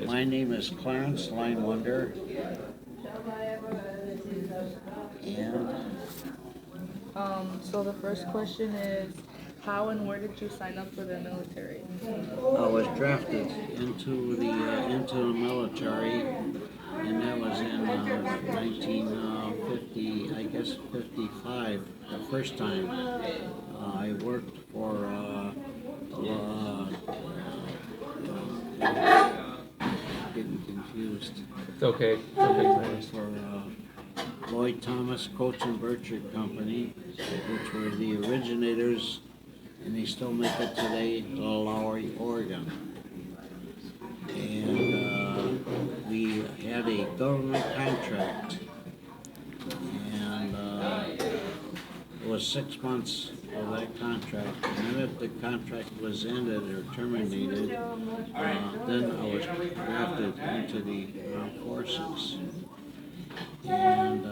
My name is Clarence Linewonder, and So the first question is, how and where did you sign up for the military? I was drafted into the military, and that was in 1950, I guess 55, the first time. I worked for getting confused. It's okay. It's okay, Clarence. For Lloyd Thomas Coach and Burchard Company, which were the originators, and they still make it today in Lowry, Oregon. And we had a government contract, and it was 6 months of that contract. And then if the contract was ended or terminated, then I was drafted into the armed forces. And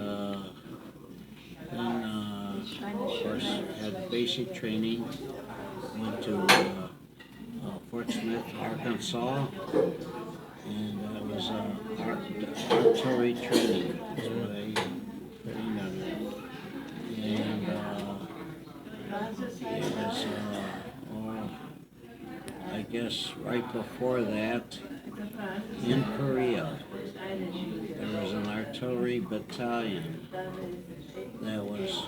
then, of course, had basic training. Went to Fort Smith, Arkansas, and that was artillery training. That's what I trained under. And it was, I guess, right before that, in Korea, there was an artillery battalion that was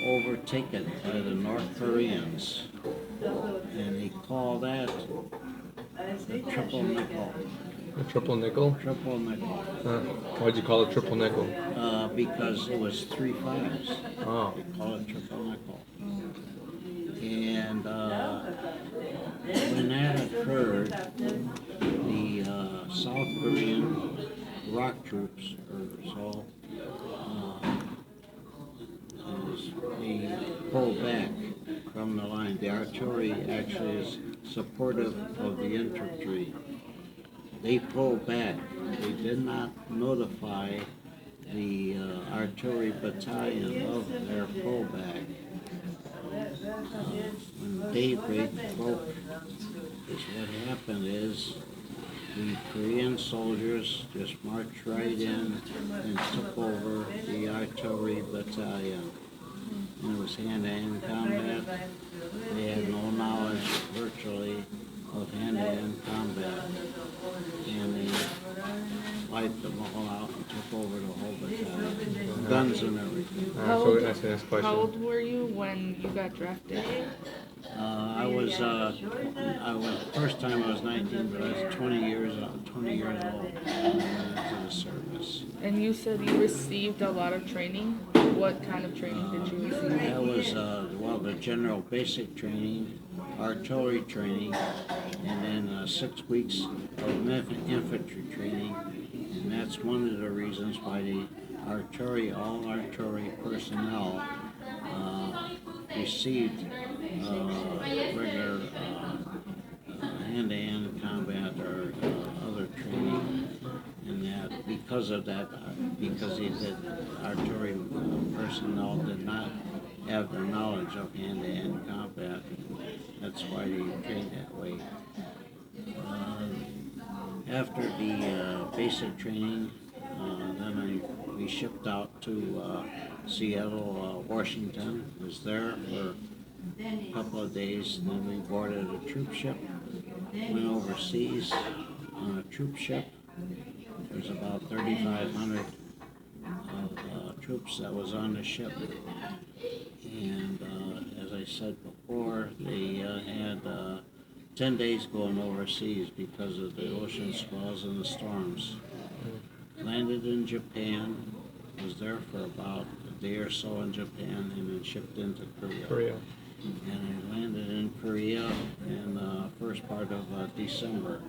overtaken by the North Koreans, and they call that the triple nickel. A triple nickel? Triple nickel. Why'd you call it triple nickel? Because it was 3 5s. Oh. They call it triple nickel. And when that occurred, the South Korean rock troops, or so, they pulled back from the line. The artillery actually is supportive of the infantry. They pulled back. They did not notify the artillery battalion of their pullback. When daybreak broke, what happened is the Korean soldiers just marched right in and took over the artillery battalion. And it was hand-to-hand combat. They had no knowledge, virtually, of hand-to-hand combat. And they wiped them all out and took over the whole battalion, guns and everything. So that's the next question. How old were you when you got drafted? I was first time I was 19, but I was 20 years old when I went into the service. And you said you received a lot of training. What kind of training did you receive? That was the general basic training, artillery training, and then 6 weeks of infantry training. And that's one of the reasons why the all artillery personnel received regular hand-to-hand combat or other training, and that because of that, because the artillery personnel did not have the knowledge of hand-to-hand combat, that's why they trained that way. After the basic training, then we shipped out to Seattle, Washington. Was there for a couple of days. Then we boarded a troop ship, went overseas on a troop ship. There's about 3,500 troops that was on the ship. And as I said before, they had 10 days going overseas because of the ocean swells and the storms. Landed in Japan, was there for about a day or so in Japan, and then shipped into Korea. And I landed in Korea in the first part of December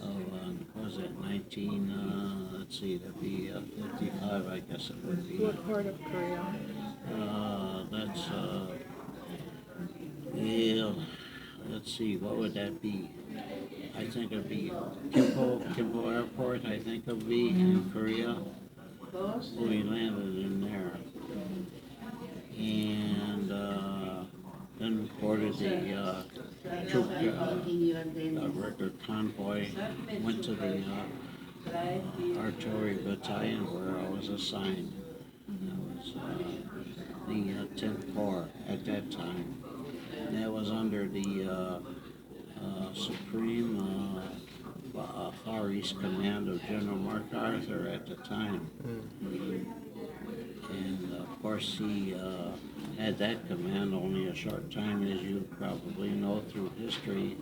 of, was it that'd be 55, I guess it would be. What part of Korea? That's, yeah, let's see, what would that be? I think it'd be Gimpo Airport, I think it would be in Korea. We landed in there. And then boarded the troop, a record convoy, went to the artillery battalion where I was assigned. That was the 10th Corps at that time. And that was under the Supreme Far East Command of General MacArthur at the time. And of course he had that command only a short time, as you probably know through history.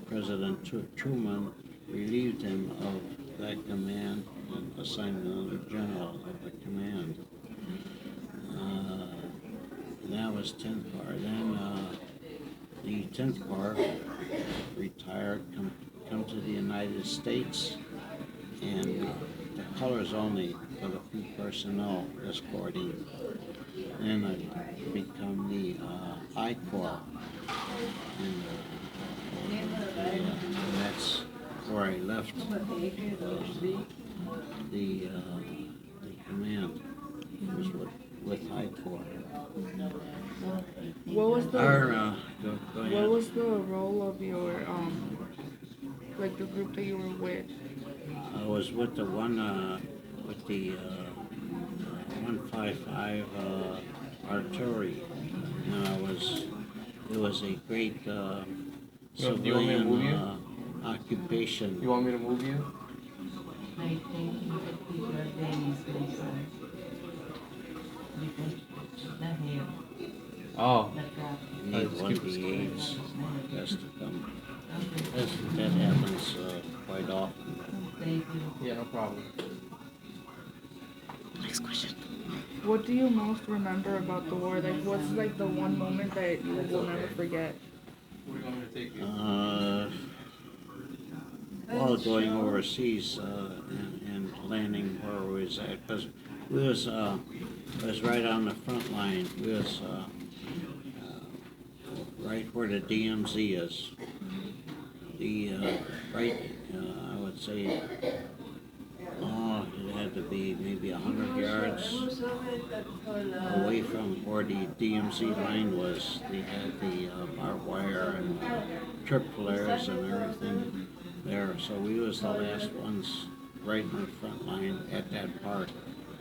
President Truman relieved him of that command and assigned another general of the command. That was 10th Corps. Then the 10th Corps retired, come to the United States, and the colors only for the few personnel escorting. Then I become the I Corps, and that's where I left the command. Was with I Corps. What was the Go ahead. what was the role of your like the group that you were with? I was with the 155 artillery, and it was a great you want me to civilian move you? occupation. You want me to move you? Oh. Need one DH has to come. That happens quite often. Yeah, no problem. Next question. What do you most remember about the war? Like, what's like the one moment that you will never forget? Where do you want me to take you? Well, going overseas and landing where we was at, because we was right on the front line. We was right where the DMZ is. I would say, it had to be maybe 100 yards away from where the DMZ line was. They had the barbed wire and trip flares and everything there. So we was the last ones right in the front line at that part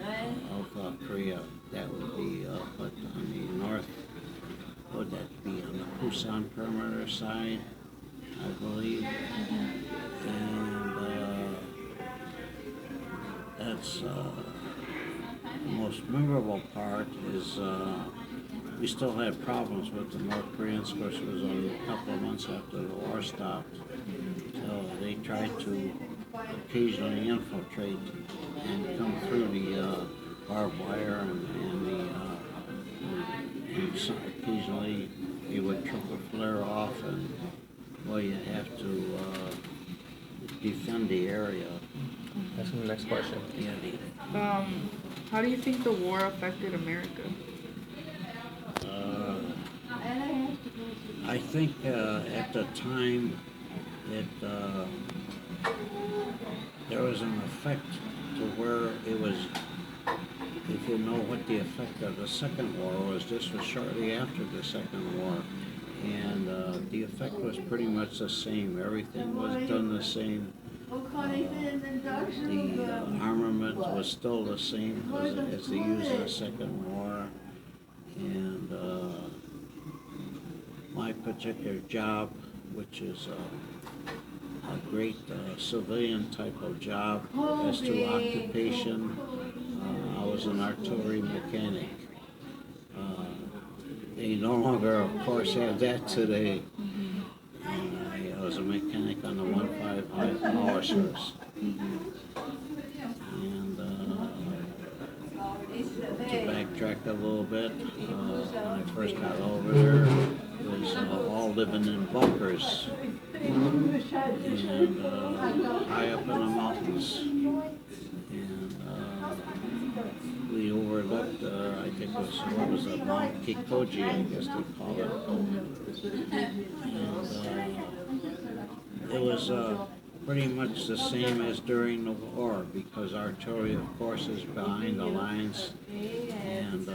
of Korea. That would be but on the north, would that be on the Busan perimeter side, I believe. And that's the most memorable part is we still had problems with the North Koreans. Of course, it was only a couple of months after the war stopped. So they tried to occasionally infiltrate and come through the barbed wire and so occasionally they would triple flare off, and well, you have to defend the area. That's the next question. Yeah, How do you think the war affected America? I think at the time there was an effect to where it was, if you know what the effect of the Second War was, this was shortly after the Second War, and the effect was pretty much the same. Everything was done the same. The armament was still the same as they used in the Second War, and my particular job, which is a great civilian type of job as to occupation, I was an artillery mechanic. They no longer, of course, have that today. And I was a mechanic on the 155 Howitzers. And to backtrack a little bit, when I first got over there, it was all living in bunkers and high up in the mountains. And we overlooked, I think it was, what was it, Mount Kikoji, I guess they call it. And it was pretty much the same as during the war, because artillery, of course, is behind the lines, and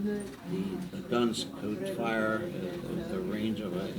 the guns could fire at the range of a